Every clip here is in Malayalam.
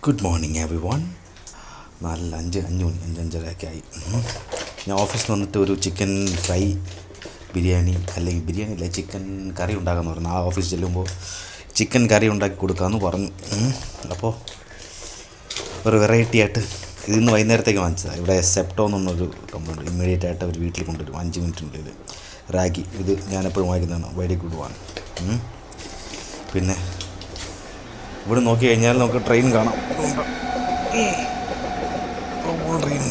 Good morning every one. 5:05 ആയി. ഞാൻ ഓഫീസിൽ വന്നിട്ട് ഒരു ചിക്കൻ ഫ്രൈ ബിരിയാണി അല്ലെങ്കിൽ ബിരിയാണി അല്ല ചിക്കൻ കറി ഉണ്ടാക്കാമെന്ന് പറഞ്ഞു. ആ ഓഫീസിൽ ചെല്ലുമ്പോൾ ചിക്കൻ കറി ഉണ്ടാക്കി കൊടുക്കാമെന്ന് പറഞ്ഞു. അപ്പോൾ ഒരു വെറൈറ്റി ആയിട്ട് ഇതിന്ന് വൈകുന്നേരത്തേക്ക് വാങ്ങിച്ചതാണ്. ഇവിടെ സെപ്റ്റോ എന്നൊരു കമ്പനി ഇമ്മീഡിയറ്റ് ആയിട്ട് അവർ വീട്ടിൽ കൊണ്ടുവരും 5 മിനിറ്റിനുള്ളിൽ. റാഗി ഇത് ഞാനെപ്പോഴും വാങ്ങിക്കുന്നതാണ്. Very good one. പിന്നെ ഇവിടെ നോക്കി കഴിഞ്ഞാൽ നമുക്ക് ട്രെയിൻ കാണാം. Train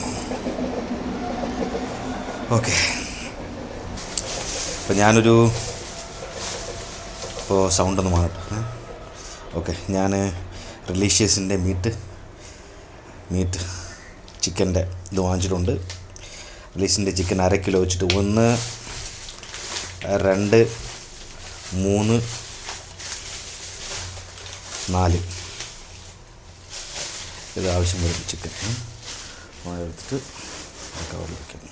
okay. അപ്പോൾ ഞാനൊരു സൗണ്ട് ഒന്ന് മാറട്ടെ. ഓക്കെ, ഞാൻ റിലീഷ്യസിൻ്റെ മീറ്റ് ചിക്കൻ്റെ ഇത് വാങ്ങിച്ചിട്ടുണ്ട്. റിലീഷ്യസിൻ്റെ ചിക്കൻ 1/2 കിലോ വെച്ചിട്ട് 1, 2, 3, 4 ഇത് ആവശ്യം വരും ചിക്കൻ എടുത്തിട്ട് കവറിൽ വയ്ക്കാം.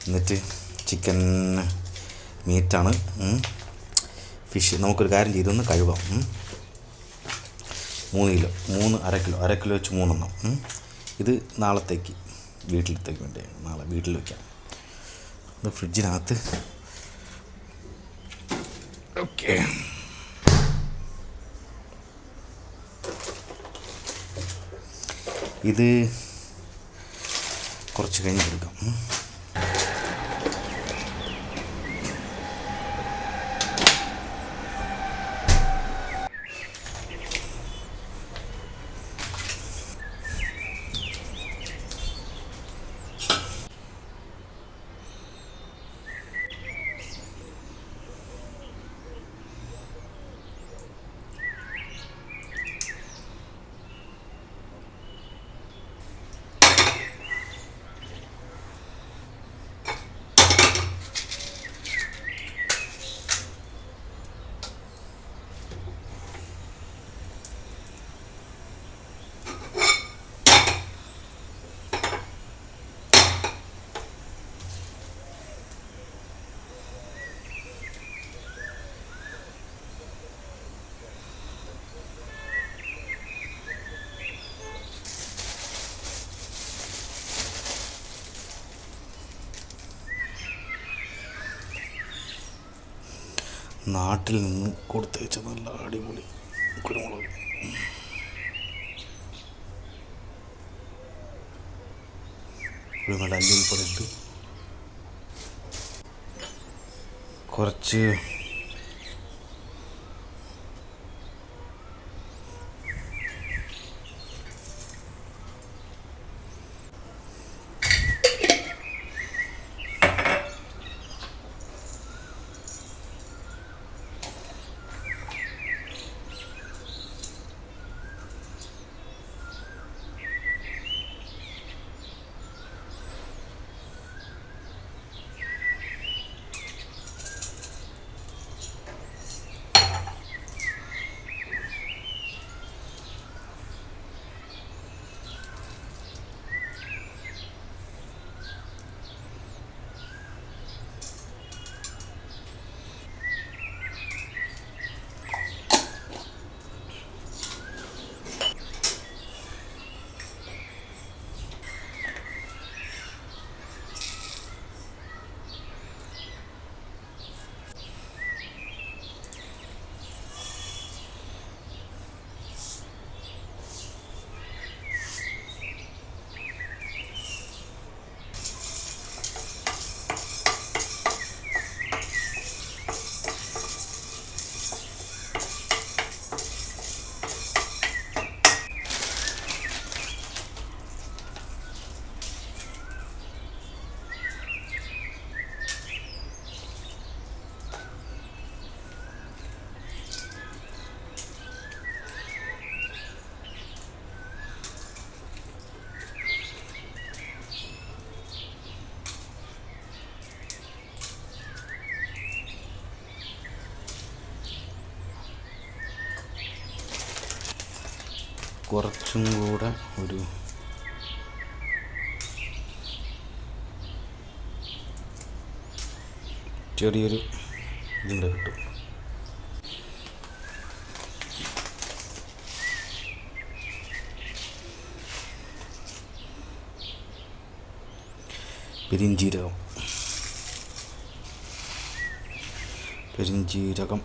എന്നിട്ട് ചിക്കൻ മീറ്റാണ്. ഫിഷ് നമുക്കൊരു കാര്യം ചെയ്തൊന്ന് കഴുകാം. 3 കിലോ 1/2 കിലോ വെച്ച് 3 എണ്ണം. ഇത് നാളത്തേക്ക് വീട്ടിലത്തേക്ക് വേണ്ടി നാളെ വീട്ടിൽ വയ്ക്കാം. ഇത് ഫ്രിഡ്ജിനകത്ത്. ഓക്കെ, ഇത് കുറച്ച് കഴിഞ്ഞ് കൊടുക്കാം. നാട്ടിൽ നിന്ന് കൊടുത്തയച്ച നല്ല അടിപൊളി കുരുമുളക്. ഒരു നല്ല അല്ലിപ്പൊടിയിട്ട് കുറച്ച് കുറച്ചും കൂടെ ഒരു ചെറിയൊരു ഇതിൻ്റെ കിട്ടും. പെരിഞ്ജീരകം പെരിഞ്ജീരകം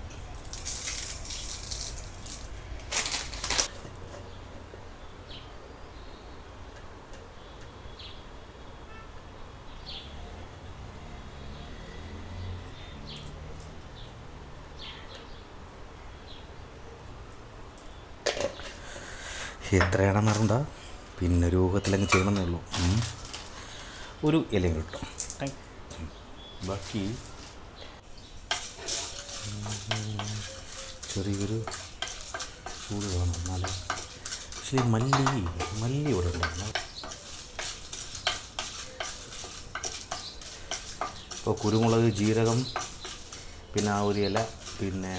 എത്രയാണെന്ന് അറിയണ്ട, പിന്നെ രൂപത്തിലങ്ങ് ചെയ്യണമെന്നേ ഉള്ളൂ. ഒരു ഇലയും കിട്ടും. ബാക്കി ചെറിയൊരു ചൂട് വേണം എന്നാലും. പക്ഷേ മല്ലി ഇവിടെ ഉണ്ടായിരുന്നു. ഇപ്പോൾ കുരുമുളക്, ജീരകം, പിന്നെ ആ ഒരു ഇല, പിന്നെ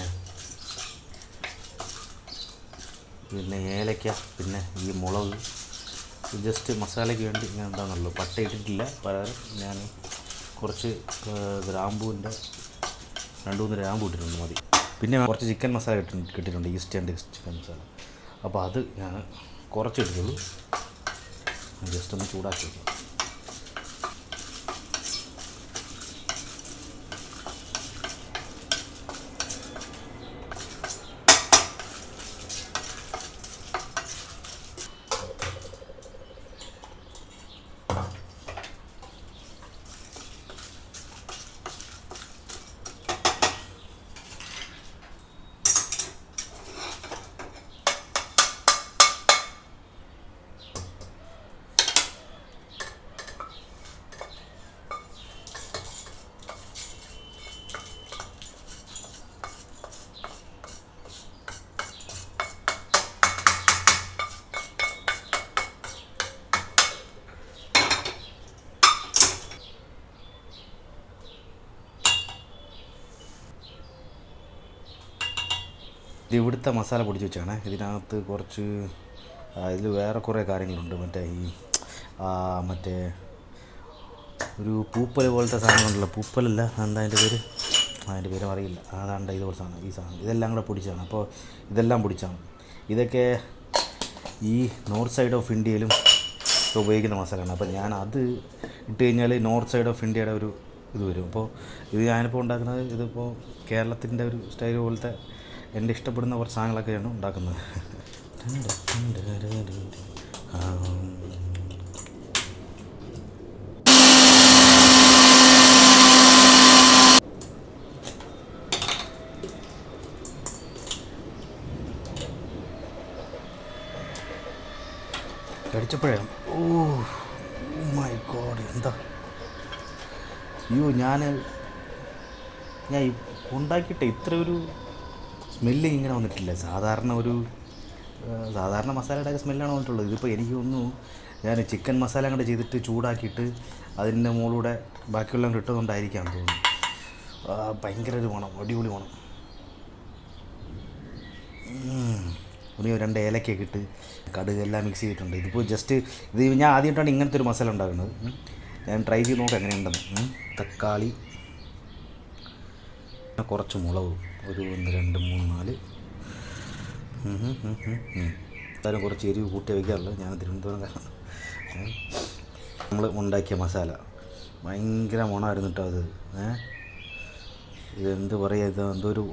ഏലക്ക, പിന്നെ ഈ മുളക് ജസ്റ്റ് മസാലയ്ക്ക് വേണ്ടി ഞാൻ എന്താണെന്നുള്ളൂ. പട്ട ഇട്ടിട്ടില്ല, പകരം ഞാൻ കുറച്ച് ഗ്രാമ്പൂവിൻ്റെ 2-3 ഗ്രാമ്പൂ ഇട്ടിട്ടുണ്ട്, മതി. പിന്നെ കുറച്ച് ചിക്കൻ മസാല കിട്ടിയിട്ടുണ്ട്, ഈസ്റ്റ് ആൻഡ് ചിക്കൻ മസാല. അപ്പോൾ അത് ഞാൻ കുറച്ച് ഇട്ടിട്ടുള്ളൂ, ജസ്റ്റ് ഒന്ന് ചൂടാക്കി വയ്ക്കാം. ഇത് ഇവിടുത്തെ മസാല പൊടിച്ച് വെച്ചാണ്. ഇതിനകത്ത് കുറച്ച് ഇതിൽ വേറെ കുറേ കാര്യങ്ങളുണ്ട്. മറ്റേ ഒരു പൂപ്പൽ പോലത്തെ സാധനമുണ്ടല്ലോ, പൂപ്പലല്ല, എന്താ അതിൻ്റെ പേരും അറിയില്ല. അതാണ്ട് ഇതുപോലെ സാധനം, ഈ സാധനം ഇതെല്ലാം കൂടെ പൊടിച്ചാണ്. അപ്പോൾ ഇതെല്ലാം പൊടിച്ചാണ്. ഇതൊക്കെ ഈ നോർത്ത് സൈഡ് ഓഫ് ഇന്ത്യയിലും ഉപയോഗിക്കുന്ന മസാലയാണ്. അപ്പോൾ ഞാൻ അത് ഇട്ട് കഴിഞ്ഞാൽ നോർത്ത് സൈഡ് ഓഫ് ഇന്ത്യയുടെ ഒരു ഇത് വരും. അപ്പോൾ ഇത് ഞാനിപ്പോൾ ഉണ്ടാക്കുന്നത്, ഇതിപ്പോൾ കേരളത്തിൻ്റെ ഒരു സ്റ്റൈൽ പോലത്തെ എൻ്റെ ഇഷ്ടപ്പെടുന്ന കുറച്ച് സാധനങ്ങളൊക്കെയാണ് ഉണ്ടാക്കുന്നത്. കടിച്ചപ്പോഴേ മൈ ഗോഡ്, എന്താ അയ്യോ, ഞാൻ ഉണ്ടാക്കിയിട്ട് ഇത്ര ഒരു സ്മെല്ല് ഇങ്ങനെ വന്നിട്ടില്ല. സാധാരണ മസാലയുടെ സ്മെല്ലാണ് വന്നിട്ടുള്ളത്. ഇതിപ്പോൾ എനിക്ക് തോന്നുന്നു ഞാൻ ചിക്കൻ മസാല അങ്ങോട്ട് ചെയ്തിട്ട് ചൂടാക്കിയിട്ട് അതിൻ്റെ മുകളിലൂടെ ബാക്കിയുള്ള കിട്ടുന്നുണ്ടായിരിക്കാം തോന്നുന്നു. ഭയങ്കര ഒരു മണം, അടിപൊളി മണം. ഒരു 2 ഏലക്കൊക്കെ ഇട്ട് കടുക് എല്ലാം മിക്സ് ചെയ്തിട്ടുണ്ട്. ഇതിപ്പോൾ ജസ്റ്റ് ഞാൻ ആദ്യമായിട്ടാണ് ഇങ്ങനത്തെ ഒരു മസാല ഉണ്ടാക്കുന്നത്. ഞാൻ ട്രൈ ചെയ്ത് നോക്കാം എങ്ങനെയുണ്ടെന്ന്. തക്കാളി, കുറച്ച് മുളക്, ഒരു 1 2 3 4 എന്തായാലും കുറച്ച് എരിവ് കൂട്ടി വയ്ക്കാറുള്ളത് ഞാൻ തിരുവനന്തപുരം കാരണം. നമ്മൾ ഉണ്ടാക്കിയ മസാല ഭയങ്കര മണമായിരുന്നു കേട്ടോ അത്. ഇതെന്ത് പറയുക, ഇത് എന്തോ ഒരു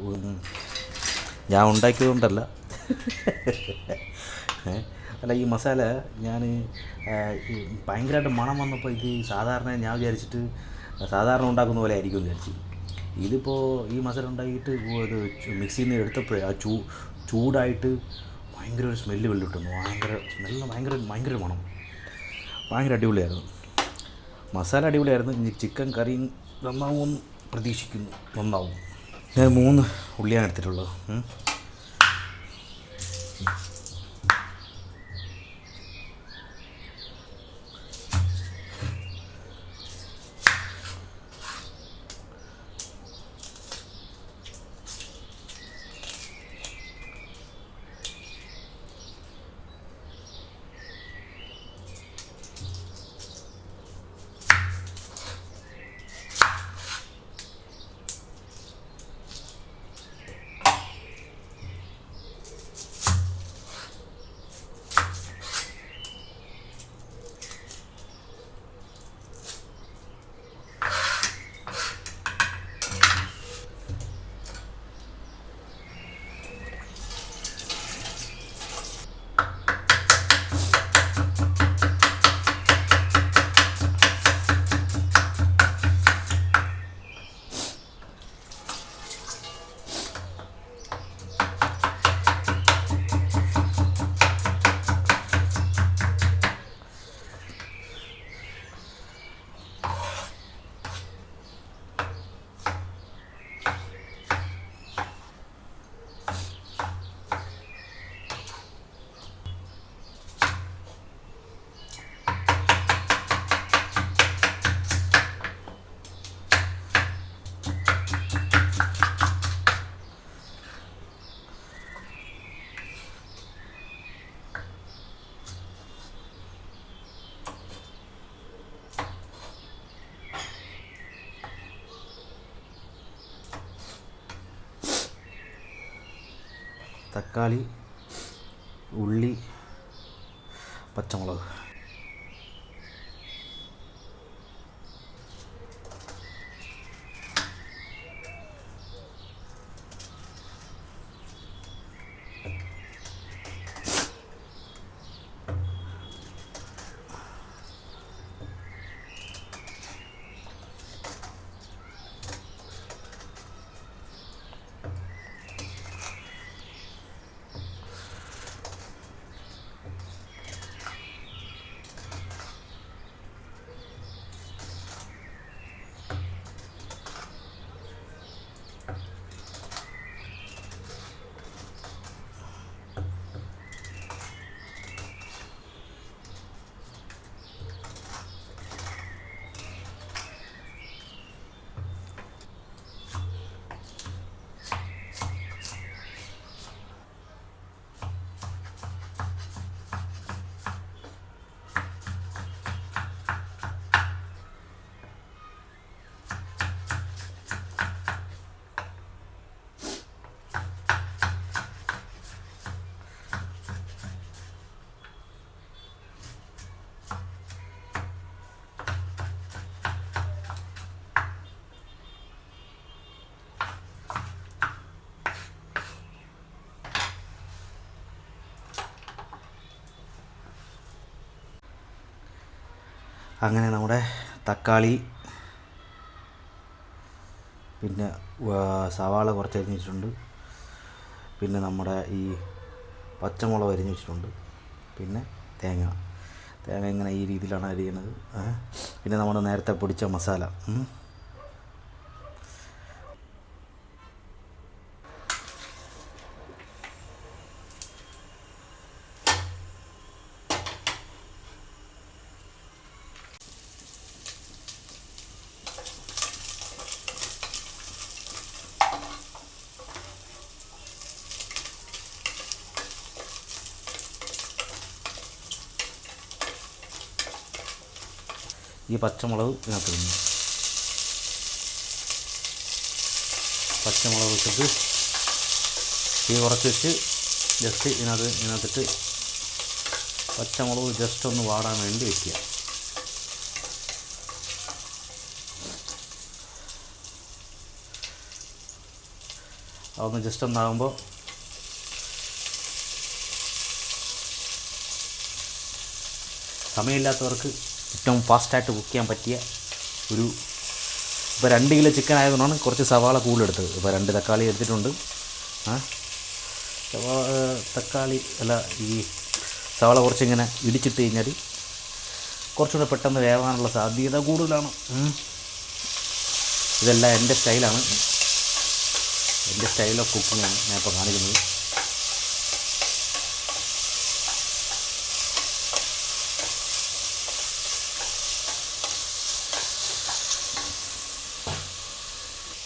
ഞാൻ ഉണ്ടാക്കിയതുകൊണ്ടല്ല. അല്ല, ഈ മസാല ഞാൻ ഭയങ്കരമായിട്ട് മണം വന്നപ്പോൾ ഇത് സാധാരണ ഞാൻ വിചാരിച്ചിട്ട് സാധാരണ ഉണ്ടാക്കുന്ന പോലെ ആയിരിക്കും വിചാരിച്ചു. ഇതിപ്പോൾ ഈ മസാല ഉണ്ടാക്കിയിട്ട് ഇത് മിക്സിയിൽ നിന്ന് എടുത്തപ്പോഴേ ആ ചൂടായിട്ട് ഭയങ്കര ഒരു സ്മെല്ല് വെള്ളിട്ടുന്നു. ഭയങ്കര മണം, ഭയങ്കര അടിപൊളിയായിരുന്നു. മസാല അടിപൊളിയായിരുന്നു. ഇനി ചിക്കൻ കറിയും നന്നാവുമെന്ന് പ്രതീക്ഷിക്കുന്നു. നന്നാവും. ഞാൻ 3 ഉള്ളിയാണ് എടുത്തിട്ടുള്ളത്. തക്കാളി, ഉള്ളി, പച്ചമുളക്. അങ്ങനെ നമ്മുടെ തക്കാളി, പിന്നെ സവാള കുറച്ച് അരിഞ്ഞ് വെച്ചിട്ടുണ്ട്, പിന്നെ നമ്മുടെ ഈ പച്ചമുളക് അരിഞ്ഞ് വെച്ചിട്ടുണ്ട്, പിന്നെ തേങ്ങ ഇങ്ങനെ ഈ രീതിയിലാണ് അരിയുന്നത്. പിന്നെ നമ്മൾ നേരത്തെ പൊടിച്ച മസാല. ഈ പച്ചമുളക് ഇതിനകത്ത് ഇടുന്നു. പച്ചമുളക് ഇട്ടിട്ട് തീ കുറച്ച് വെച്ച് ജസ്റ്റ് ഇതിനകത്തിട്ട് പച്ചമുളക് ജസ്റ്റ് ഒന്ന് വാടാൻ വേണ്ടി വയ്ക്കുക. അതൊന്ന് ജസ്റ്റ് ഒന്നാകുമ്പോൾ സമയമില്ലാത്തവർക്ക് ഏറ്റവും ഫാസ്റ്റായിട്ട് കുക്ക് ചെയ്യാൻ പറ്റിയ ഒരു, ഇപ്പോൾ 2 കിലോ ചിക്കൻ ആയതുകൊണ്ടാണ് കുറച്ച് സവാള കൂടുതലെടുത്തത്. ഇപ്പോൾ 2 തക്കാളി എടുത്തിട്ടുണ്ട്. തക്കാളി അല്ല, ഈ സവാള കുറച്ചിങ്ങനെ ഇടിച്ചിട്ട് കഴിഞ്ഞാൽ കുറച്ചുകൂടെ പെട്ടെന്ന് വേവാനുള്ള സാധ്യത കൂടുതലാണ്. ഇതെല്ലാം എൻ്റെ സ്റ്റൈലാണ്, എൻ്റെ സ്റ്റൈൽ ഓഫ് കുക്കിങ്ങാണ് ഞാൻ ഇപ്പോൾ കാണിക്കുന്നത്.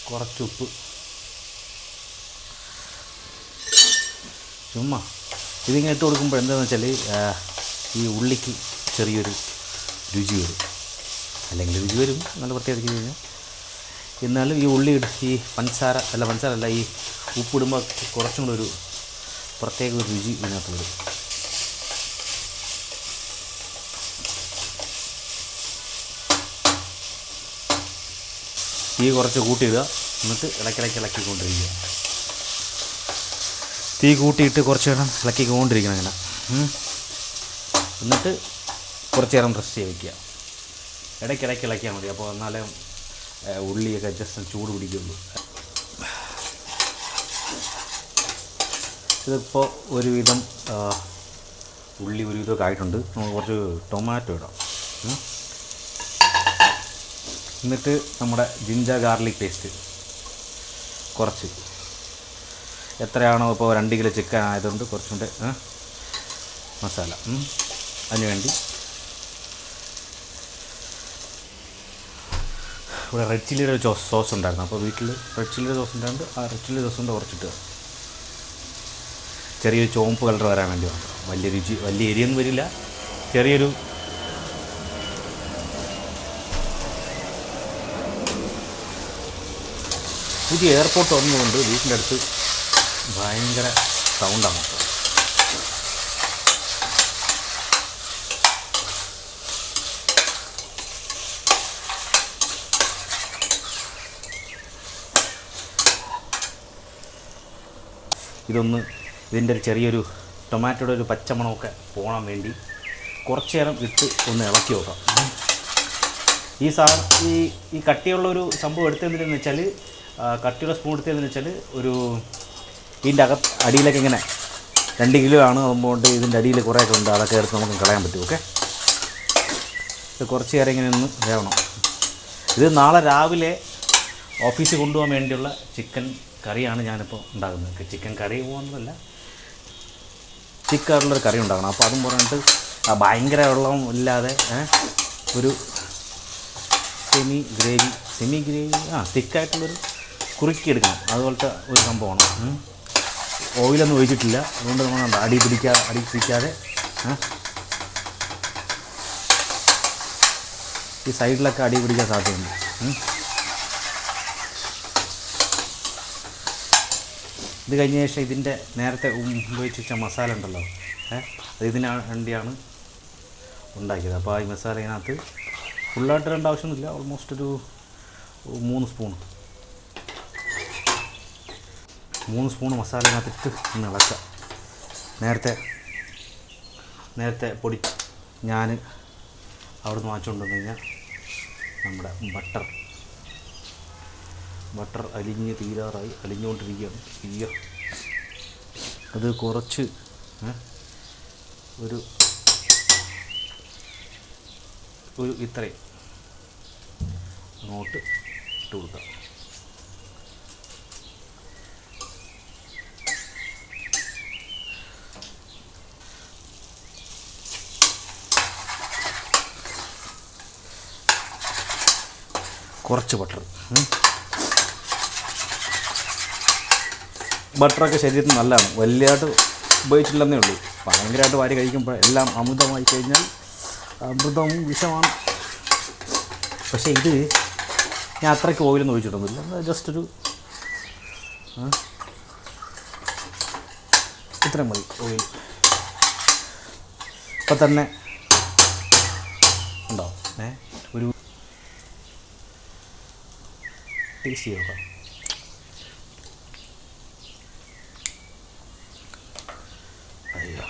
കുറച്ചുപ്പ്, ചുമ്മാ ഇതിങ്ങനെ ഇട്ട് കൊടുക്കുമ്പോൾ എന്താണെന്ന് വെച്ചാൽ ഈ ഉള്ളിക്ക് ചെറിയൊരു രുചി വരും, അല്ലെങ്കിൽ രുചി വരും നല്ല പ്രത്യേകിച്ച് കഴിഞ്ഞാൽ. എന്നാലും ഈ ഉള്ളി ഈ പഞ്ചസാര അല്ല ഈ ഉപ്പിടുമ്പോൾ കുറച്ചും കൂടെ ഒരു പ്രത്യേക ഒരു രുചി ഇതിനകത്ത് വരും. തീ കുറച്ച് കൂട്ടിയിടുക, എന്നിട്ട് ഇളക്കിക്കൊണ്ടിരിക്കുക. തീ കൂട്ടിയിട്ട് കുറച്ച് നേരം ഇളക്കിക്കൊണ്ടിരിക്കണം അങ്ങനെ. എന്നിട്ട് കുറച്ച് നേരം റെസ്റ്റ് ചെയ്ത് വയ്ക്കുക. ഇടയ്ക്കിടയ്ക്ക് ഇളക്കിയാൽ മതി, അപ്പോൾ എന്നാലേ ഉള്ളിയൊക്കെ ജസ്റ്റ് ചൂട് പിടിക്കുള്ളൂ. ഇതിപ്പോൾ ഒരുവിധം ഉള്ളി ഒരുവിധമൊക്കെ ആയിട്ടുണ്ട്. നമുക്ക് കുറച്ച് ടൊമാറ്റോ ഇടാം. എന്നിട്ട് നമ്മുടെ ജിഞ്ചർ ഗാർലിക് പേസ്റ്റ് കുറച്ച്, എത്രയാണോ ഇപ്പോൾ 2 കിലോ ചിക്കൻ ആയതുകൊണ്ട് കുറച്ചും കൂടെ മസാല. അതിനുവേണ്ടി ഇവിടെ റെഡ് ചില്ലിയുടെ സോസ് ഉണ്ടായിരുന്നു, അപ്പോൾ വീട്ടിൽ റെഡ് ചില്ലിയുടെ സോസ് ഉണ്ടായിരുന്നു. ആ റെഡ് ചില്ലി സോസിൻ്റെ കുറച്ചിട്ട് ചെറിയൊരു ചുവപ്പ് കളർ വരാൻ വേണ്ടി മാത്രം. വലിയ എരിയൊന്നും വരില്ല, ചെറിയൊരു പുതിയ എയർപോർട്ട് വന്നതുകൊണ്ട് വീട്ടിൻ്റെ അടുത്ത് ഭയങ്കര സൗണ്ടാണ്. ഇതിൻ്റെ ഒരു ചെറിയൊരു ടൊമാറ്റോയുടെ ഒരു പച്ചമണമൊക്കെ പോകാൻ വേണ്ടി കുറച്ച് നേരം ഇട്ട് ഒന്ന് ഇളക്കി നോക്കാം. ഈ കട്ടിയുള്ളൊരു സംഭവം എടുത്തതെന്ന് വെച്ചാൽ, കട്ടിയുള്ള സ്പൂൺ എടുത്തതെന്ന് വെച്ചാൽ, ഇതിൻ്റെ അടിയിലൊക്കെ ഇങ്ങനെ 2 കിലോ ആണ് അതുകൊണ്ട് ഇതിൻ്റെ അടിയിൽ കുറേയൊക്കെ ഉണ്ട്, അതൊക്കെ എടുത്ത് നമുക്ക് കളയാൻ പറ്റും. ഓക്കെ, ഇത് കുറച്ച് നേരം ഇങ്ങനെ ഒന്ന് വേവണം. ഇത് നാളെ രാവിലെ ഓഫീസിൽ കൊണ്ടുപോകാൻ വേണ്ടിയുള്ള ചിക്കൻ കറിയാണ് ഞാനിപ്പോൾ ഉണ്ടാകുന്നത്. ചിക്കൻ കറി പോകുന്നതല്ല, ചിക്കനുള്ളൊരു കറി ഉണ്ടാക്കണം. അപ്പോൾ അതും പറഞ്ഞിട്ട് ഭയങ്കര വെള്ളം ഇല്ലാതെ ഒരു സെമി ഗ്രേവി തിക്കായിട്ടുള്ളൊരു കുറുക്കിയെടുക്കണം, അതുപോലത്തെ ഒരു സംഭവമാണ്. ഓയിലൊന്നും ഒഴിച്ചിട്ടില്ല, അതുകൊണ്ട് നമ്മൾ അടി പിടിക്കാതെ ഈ സൈഡിലൊക്കെ അടി പിടിക്കാൻ സാധ്യതയുണ്ട്. ഇത് കഴിഞ്ഞ ശേഷം ഇതിൻ്റെ നേരത്തെ ഉപയോഗിച്ച് വെച്ച മസാല ഉണ്ടല്ലോ, അത് ഇതിന് വേണ്ടിയാണ് ഉണ്ടാക്കിയത്. അപ്പോൾ ഈ മസാല ഇതിനകത്ത് ഫുള്ളായിട്ട് ഇടേണ്ട ആവശ്യമൊന്നുമില്ല, ഓൾമോസ്റ്റ് ഒരു 3 സ്പൂൺ മസാല ഇതിനകത്തിട്ട് ഒന്ന് ഇളക്കുക. നേരത്തെ പൊടി ഞാൻ അവിടെ നിന്ന് വാങ്ങിച്ചുകൊണ്ടുവന്ന് കഴിഞ്ഞാൽ നമ്മുടെ ബട്ടർ അലിഞ്ഞുകൊണ്ടിരിക്കുകയാണ്. അത് കുറച്ച് ഒരു ഇത്രയും അങ്ങോട്ട് ഇട്ട് കൊടുക്കാം. കുറച്ച് ബട്ടറൊക്കെ ശരീരത്തിന് നല്ലതാണ്. വലിയതായിട്ട് ഉപയോഗിച്ചില്ലെന്നേ ഉള്ളൂ. ഭയങ്കരമായിട്ട് വാരി കഴിക്കുമ്പോൾ എല്ലാം അമൃതമായി കഴിഞ്ഞാൽ അമൃതം വിഷമാണ്. പക്ഷേ ഇത് ഞാൻ അത്രയ്ക്ക് ഓയിലൊന്നും ഒഴിച്ചിട്ടൊന്നുമില്ല, ജസ്റ്റ് ഒരു ഇത്രയും മതി ഓയിൽ. ഇപ്പം തന്നെ ഉണ്ടാവും. ഒരു ടേസ്റ്റ് ചെയ്ത് നോക്കാം. അയ്യോ,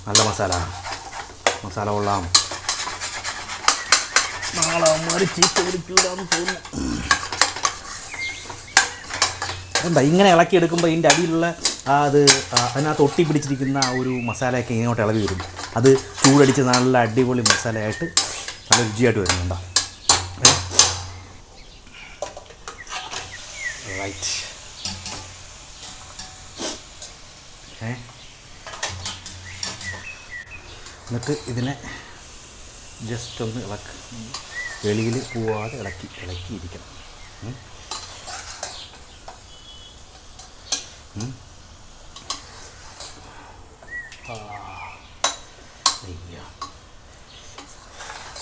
നല്ല മസാല കൊള്ളാം. നാളെ അമ്മമാർ ചീത്ത പിടിക്കൂലെന്ന് തോന്നുന്നു. എന്താ ഇങ്ങനെ ഇളക്കിയെടുക്കുമ്പോൾ ഇതിൻ്റെ അടിയിലുള്ള അതിനകത്ത് ഒട്ടി പിടിച്ചിരിക്കുന്ന ആ ഒരു മസാലയൊക്കെ ഇങ്ങോട്ട് ഇളകി വരും. അത് ചൂടടിച്ച് നല്ല അടിപൊളി മസാലയായിട്ട് നല്ല രുചിയായിട്ട് വരുന്നുണ്ടോ. റൈറ്റ്. എന്നിട്ട് ഇതിനെ ജസ്റ്റ് ഒന്ന് വെളിയിൽ പോവാതെ ഇളക്കിയിരിക്കണം.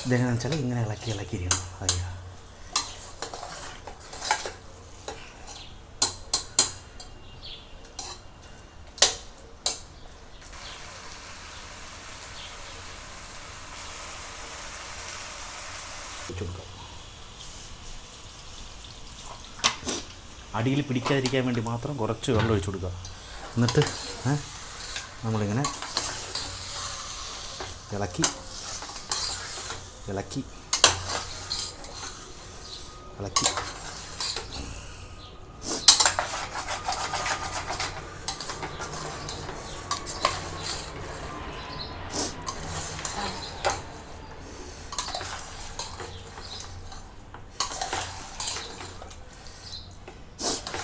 ഇതെങ്ങനെയാണെന്ന് വെച്ചാൽ ഇങ്ങനെ ഇളക്കിയിരിക്കണം. അയ്യോ, അടിയിൽ പിടിക്കാതിരിക്കാൻ വേണ്ടി മാത്രം കുറച്ച് വെള്ളം ഒഴിച്ചു കൊടുക്കുക. എന്നിട്ട് നമ്മളിങ്ങനെ ഇളക്കി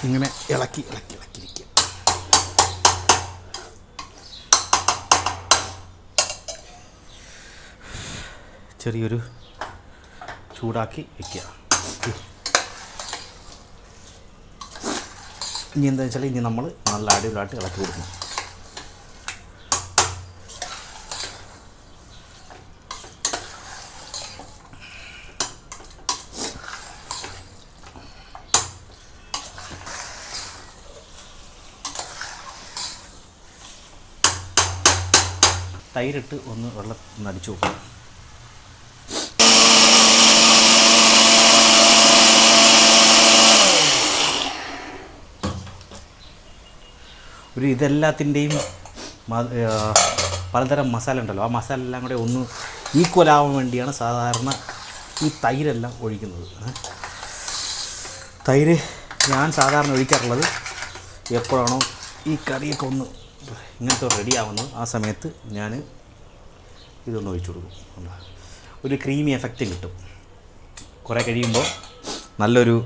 ഇങ്ങനെ ഇളക്കിയിരിക്കുക. ചെറിയൊരു ചൂടാക്കി വയ്ക്കുക. ഇനി എന്താ വെച്ചാൽ ഇനി നമ്മൾ നല്ല അടിപൊളിയായിട്ട് ഇളക്കി കൊടുക്കണം. തൈരിട്ട് ഒന്ന് വെള്ളം ഒന്ന് അടിച്ചു നോക്കാം. ഒരു ഇതെല്ലാത്തിൻ്റെയും പലതരം മസാല ഉണ്ടല്ലോ, ആ മസാല എല്ലാം കൂടെ ഒന്ന് ഈക്വൽ ആവാൻ വേണ്ടിയാണ് സാധാരണ ഈ തൈരെല്ലാം ഒഴിക്കുന്നത്. തൈര് ഞാൻ സാധാരണ ഒഴിക്കാറുള്ളത് എപ്പോഴാണോ ഈ കറിയൊക്കെ ഒന്ന് ഇങ്ങനത്തെ റെഡി ആവുന്നത് ആ സമയത്ത് ഞാൻ ഇതൊന്ന് ഒഴിച്ചു കൊടുക്കും. ഒരു ക്രീമി എഫക്റ്റ് കിട്ടും. കുറേ കഴിയുമ്പോൾ നല്ലൊരു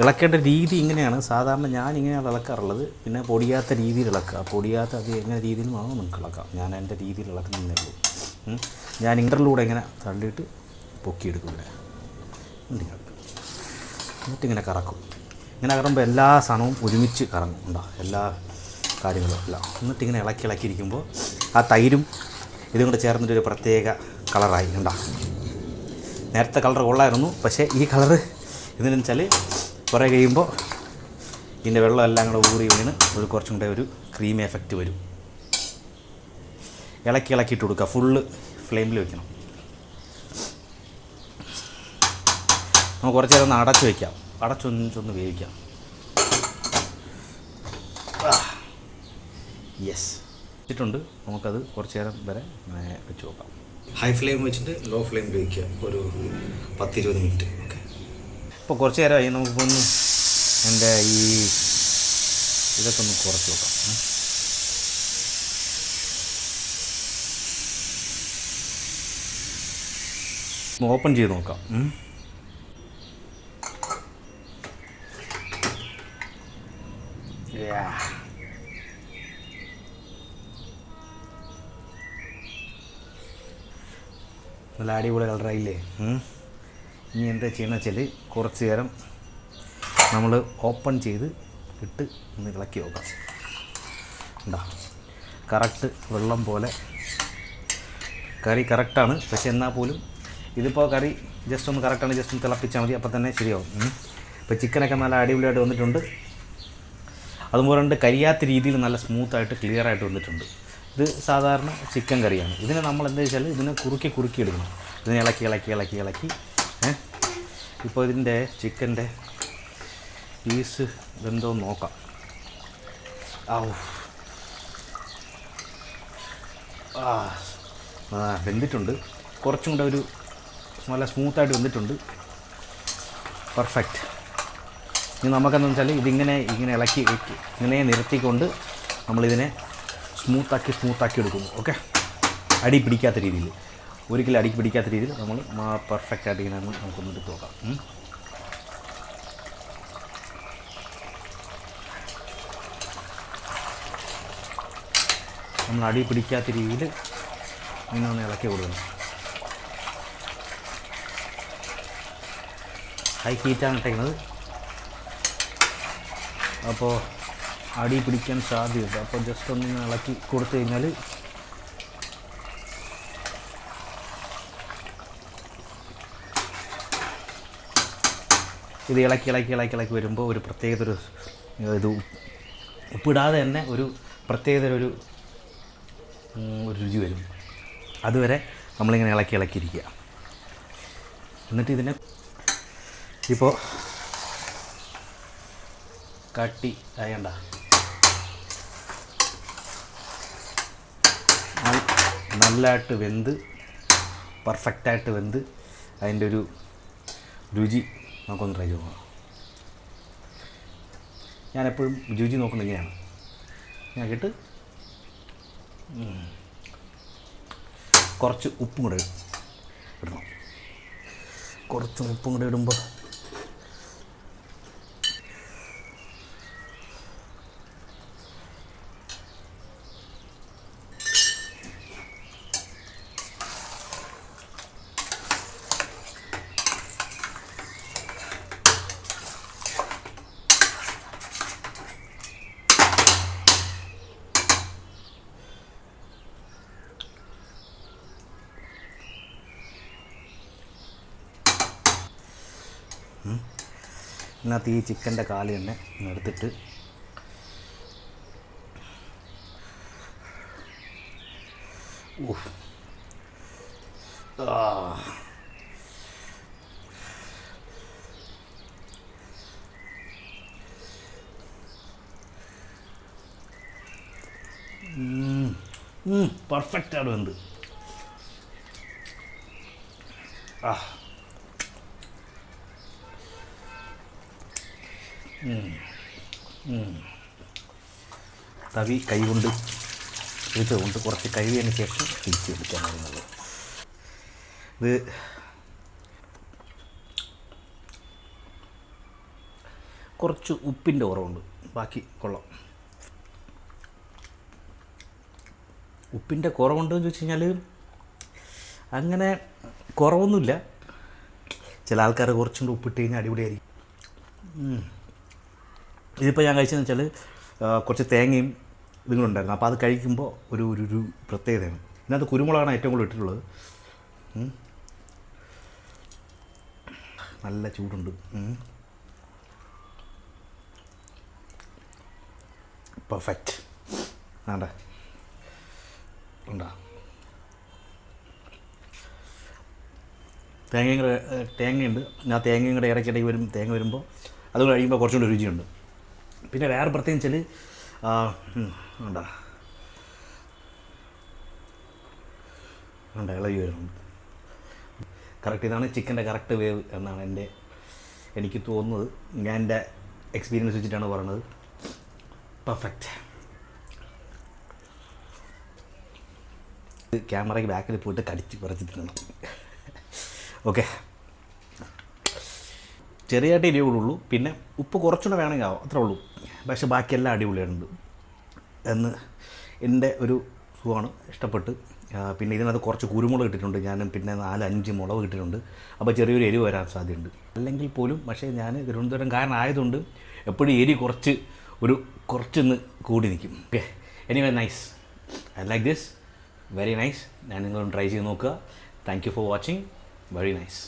ഇളക്കേണ്ട രീതി ഇങ്ങനെയാണ്. സാധാരണ ഞാൻ ഇങ്ങനെയാണ് ഇളക്കാറുള്ളത്. പിന്നെ പൊടിയാത്ത രീതിയിൽ ഇളക്കുക. പൊടിയാത്ത അത് എങ്ങനെ രീതിയിൽ വേണം നമുക്ക് ഇളക്കാം. ഞാൻ എൻ്റെ രീതിയിൽ ഇളക്കുന്നതേ ഉള്ളൂ. ഞാൻ ഇൻ്ററിലൂടെ ഇങ്ങനെ തള്ളിയിട്ട് പൊക്കിയെടുക്കും. എന്നിട്ടിങ്ങനെ കറക്കും. ഇങ്ങനെ കറങ്ങുമ്പോൾ എല്ലാ സാധനവും ഒരുമിച്ച് കറങ്ങും. എല്ലാ കാര്യങ്ങളും എല്ലാം. എന്നിട്ടിങ്ങനെ ഇളക്കിയിരിക്കുമ്പോൾ ആ തൈരും ഇതും കൂടെ ചേർന്നിട്ടൊരു പ്രത്യേക കളറായി. നേരത്തെ കളർ കൊള്ളായിരുന്നു. പക്ഷേ ഈ കളറ് എന്തെന്ന് വെച്ചാൽ കുറേ കഴിയുമ്പോൾ ഇതിൻ്റെ വെള്ളം എല്ലാം കൂടെ ഊറി വീണ് ഒരു കുറച്ചും കൂടെ ഒരു ക്രീമി എഫക്റ്റ് വരും. ഇളക്കിയിട്ട് കൊടുക്കുക. ഫുള്ള് ഫ്ലെയിമിൽ വെക്കണം. നമുക്ക് കുറച്ച് നേരം ഒന്ന് അടച്ച് വയ്ക്കാം. അടച്ചൊന്ന് വേവിക്കാം. യെസ് ഇട്ടിട്ടുണ്ട്. നമുക്കത് കുറച്ച് നേരം വരെ വെച്ച് നോക്കാം. ഹൈ ഫ്ലെയിം വെച്ചിട്ട് ലോ ഫ്ലെയിം വേവിക്കുക ഒരു 10-20 മിനിറ്റ്. ഓക്കെ, ഇപ്പോൾ കുറച്ച് നേരമായി. നമുക്കൊന്ന് എൻ്റെ ഈ ഇതൊക്കെ ഒന്ന് കുറച്ച് നോക്കാം. ഓപ്പൺ ചെയ്ത് നോക്കാം. നല്ല അടിപൊളി കളറായില്ലേ? ഇനി എന്താ ചെയ്യണമെന്ന് വെച്ചാൽ കുറച്ച് നേരം നമ്മൾ ഓപ്പൺ ചെയ്ത് ഇട്ട് ഒന്ന് ഇളക്കി നോക്കാം. കറക്റ്റ് വെള്ളം പോലെ കറി കറക്റ്റാണ്. പക്ഷെ എന്നാൽ പോലും ഇതിപ്പോൾ കറി ജസ്റ്റ് ഒന്ന് കറക്റ്റാണ്. ജസ്റ്റ് ഒന്ന് തിളപ്പിച്ചാൽ മതി, അപ്പോൾ തന്നെ ശരിയാവും. ഇപ്പോൾ ചിക്കനൊക്കെ നല്ല അടിപൊളിയായിട്ട് വന്നിട്ടുണ്ട്. അതുപോലെ തന്നെ കരിയാത്ത രീതിയിൽ നല്ല സ്മൂത്തായിട്ട് ക്ലിയറായിട്ട് വന്നിട്ടുണ്ട്. ഇത് സാധാരണ ചിക്കൻ കറിയാണ്. ഇതിനെ നമ്മൾ എന്താ വെച്ചാൽ ഇതിനെ കുറുക്കി എടുക്കണം. ഇതിനെ ഇളക്കി ഇപ്പോൾ ഇതിൻ്റെ ചിക്കൻ്റെ പീസ് ഇതെന്തോ നോക്കാം. വെന്തിട്ടുണ്ട്. കുറച്ചും കൂടെ ഒരു നല്ല സ്മൂത്തായിട്ട് വെന്തിട്ടുണ്ട്. പെർഫെക്റ്റ്. ഇനി നമുക്കെന്താണെന്ന് വെച്ചാൽ ഇതിങ്ങനെ ഇളക്കി ഇങ്ങനെ നിർത്തിക്കൊണ്ട് നമ്മളിതിനെ സ്മൂത്താക്കി എടുക്കുന്നു. ഓക്കെ, അടി പിടിക്കാത്ത രീതിയിൽ, ഒരിക്കലും അടി പിടിക്കാത്ത രീതിയിൽ നമ്മൾ പെർഫെക്റ്റായിട്ട് ഇങ്ങനെ നമുക്കൊന്ന് എടുത്ത് നോക്കാം. നമ്മൾ അടി പിടിക്കാത്ത രീതിയിൽ ഇങ്ങനെ ഒന്ന് ഇളക്കി കൊടുക്കണം. ഹൈ ഹീറ്റാണ് ഇട്ടേക്കുന്നത്. അപ്പോൾ അടി പിടിക്കാൻ സാധ്യത. അപ്പോൾ ജസ്റ്റ് ഒന്ന് ഇളക്കി കൊടുത്തു കഴിഞ്ഞാൽ ഇത് ഇളക്കി വരുമ്പോൾ ഒരു പ്രത്യേകത ഇത് ഉപ്പിടാതെ തന്നെ ഒരു പ്രത്യേകത ഒരു രുചി വരും. അതുവരെ നമ്മളിങ്ങനെ ഇളക്കിയിരിക്കുക. എന്നിട്ട് ഇതിനെ ഇപ്പോൾ കട്ടി ആയണ്ട നല്ലതായിട്ട് വെന്ത് പെർഫെക്റ്റായിട്ട് വെന്ത് അതിൻ്റെ ഒരു രുചി നമുക്കൊന്ന് ട്രൈ ചെയ്ത് നോക്കാം. ഞാനെപ്പോഴും രുചി നോക്കുന്നത് ഇങ്ങനെയാണ്. ഞാനിട്ട് കുറച്ച് ഉപ്പും കൂടെ ഇടണം. കുറച്ച് ഉപ്പും കൂടെ ഇടുമ്പോൾ ഇതിനകത്ത് ഈ ചിക്കൻ്റെ കാല് തന്നെ എടുത്തിട്ട് പെർഫെക്റ്റാണ് വെന്ത്. തവി കൈ കൊണ്ട് ഇതുകൊണ്ട് കുറച്ച് കഴുകിയതിന് ശേഷം തിരിച്ച് എടുക്കാൻ പറയുന്നത്. ഇത് കുറച്ച് ഉപ്പിൻ്റെ കുറവുണ്ട്, ബാക്കി കൊള്ളാം. ഉപ്പിൻ്റെ കുറവുണ്ടെന്ന് ചോദിച്ചു കഴിഞ്ഞാൽ അങ്ങനെ കുറവൊന്നുമില്ല. ചില ആൾക്കാർ കുറച്ചുകൂടി ഉപ്പിട്ട് കഴിഞ്ഞാൽ അടിപൊളിയായിരിക്കും. ഇതിപ്പോൾ ഞാൻ കഴിച്ചതെന്ന് വെച്ചാൽ കുറച്ച് തേങ്ങയും ഇതുങ്ങളുണ്ടായിരുന്നു. അപ്പോൾ അത് കഴിക്കുമ്പോൾ ഒരു പ്രത്യേകതയാണ്. ഇതിനകത്ത് കുരുമുളകാണ് ഏറ്റവും കൂടുതൽ ഇട്ടിട്ടുള്ളത്. നല്ല ചൂടുണ്ട്. പെർഫെക്റ്റ്. ആണ്ടെ ഉണ്ടാ തേങ്ങയുണ്ട്. ഞാൻ തേങ്ങയും കൂടെ ഇടയ്ക്കിടയ്ക്ക് തേങ്ങ വരുമ്പോൾ അത് കഴിയുമ്പോൾ കുറച്ചുകൂടി രുചിയുണ്ട്. പിന്നെ വേറെ പ്രത്യേകിച്ച് ഉണ്ടാ ഇളകി വരുന്നുണ്ട്. കറക്റ്റ് ഇതാണ് ചിക്കൻ്റെ കറക്റ്റ് വേവ് എന്നാണ് എനിക്ക് തോന്നുന്നത്. ഞാൻ എൻ്റെ എക്സ്പീരിയൻസ് വെച്ചിട്ടാണ് പറയുന്നത്. പെർഫെക്റ്റ്. ക്യാമറയ്ക്ക് ബാക്കിൽ പോയിട്ട് കടിച്ച് കുറച്ച് തിന്നണം. ഓക്കെ, ചെറിയായിട്ട് എരിവുള്ളൂ. പിന്നെ ഉപ്പ് കുറച്ചുകൂടെ വേണമെങ്കിൽ ആവും, അത്രേ ഉള്ളൂ. പക്ഷേ ബാക്കിയെല്ലാം അടിപൊളിയായിട്ടുണ്ട് എന്ന് എൻ്റെ ഒരു സുഖമാണ്, ഇഷ്ടപ്പെട്ട്. പിന്നെ ഇതിനകത്ത് കുറച്ച് കുരുമുളക് ഇട്ടിട്ടുണ്ട് ഞാൻ. പിന്നെ 4-5 മുളക് ഇട്ടിട്ടുണ്ട്. അപ്പോൾ ചെറിയൊരു എരിവ് വരാൻ സാധ്യതയുണ്ട്. അല്ലെങ്കിൽ പോലും പക്ഷേ ഞാൻ തിരുവനന്തപുരം കാരനായതുകൊണ്ട് എപ്പോഴും എരി കുറച്ചൊന്ന് കൂടി നിൽക്കും. Okay, anyway nice. I like this, very nice. ഞാൻ നിങ്ങളൊന്ന് ട്രൈ ചെയ്ത് നോക്കുക. Thank you for watching. Very nice.